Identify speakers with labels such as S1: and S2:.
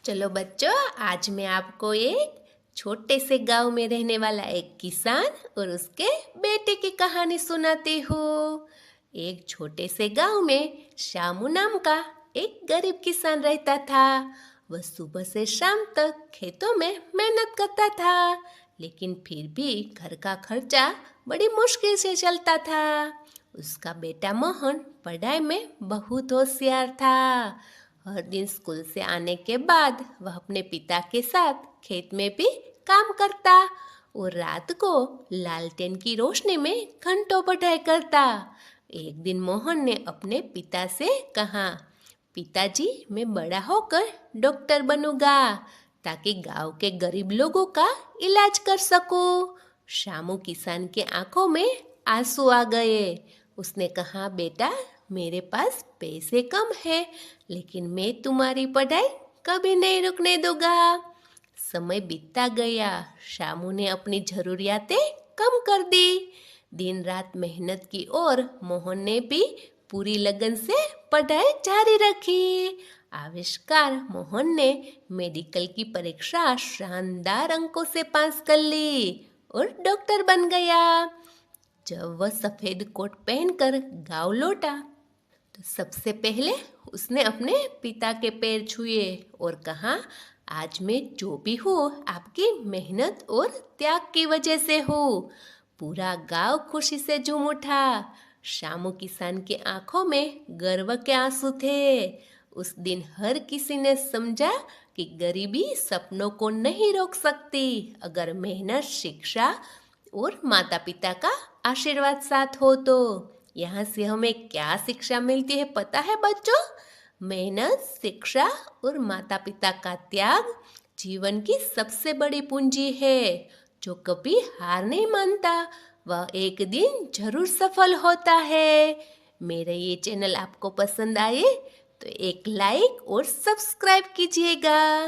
S1: चलो बच्चों, आज मैं आपको एक छोटे से गांव में रहने वाला एक किसान और उसके बेटे की कहानी सुनाती हूँ। एक छोटे से गांव में शामू नाम का एक गरीब किसान रहता था। वह सुबह से शाम तक खेतों में मेहनत करता था, लेकिन फिर भी घर का खर्चा बड़ी मुश्किल से चलता था। उसका बेटा मोहन पढ़ाई में बहुत होशियार था। हर दिन स्कूल से आने के बाद वह अपने पिता के साथ खेत में भी काम करता और रात को लालटेन की रोशनी में घंटों पढ़ाई करता। एक दिन मोहन ने अपने पिता से कहा, पिताजी, मैं बड़ा होकर डॉक्टर बनूंगा ताकि गांव के गरीब लोगों का इलाज कर सकूं। शामू किसान के आंखों में आंसू आ गए। उसने कहा, बेटा, मेरे पास पैसे कम है, लेकिन मैं तुम्हारी पढ़ाई कभी नहीं रुकने दूंगा। समय बीतता गया। शामू ने अपनी जरूरियातें कम कर दी। दिन रात मेहनत की और मोहन ने भी पूरी लगन से पढ़ाई जारी रखी। आविष्कार मोहन ने मेडिकल की परीक्षा शानदार अंकों से पास कर ली और डॉक्टर बन गया। जब वह सफेद कोट पहनकर गांव लौटा तो सबसे पहले उसने अपने पिता के पैर छुए और कहा, आज मैं जो भी हूँ आपकी मेहनत और त्याग की वजह से हूँ। पूरा गांव खुशी से झूम उठा। शामू किसान की आंखों में गर्व के आंसू थे। उस दिन हर किसी ने समझा कि गरीबी सपनों को नहीं रोक सकती, अगर मेहनत, शिक्षा और माता पिता का आशीर्वाद साथ हो तो। यहाँ से हमें क्या शिक्षा मिलती है पता है बच्चों? मेहनत, शिक्षा और माता पिता का त्याग जीवन की सबसे बड़ी पूंजी है। जो कभी हार नहीं मानता वह एक दिन जरूर सफल होता है। मेरे ये चैनल आपको पसंद आए तो एक लाइक और सब्सक्राइब कीजिएगा।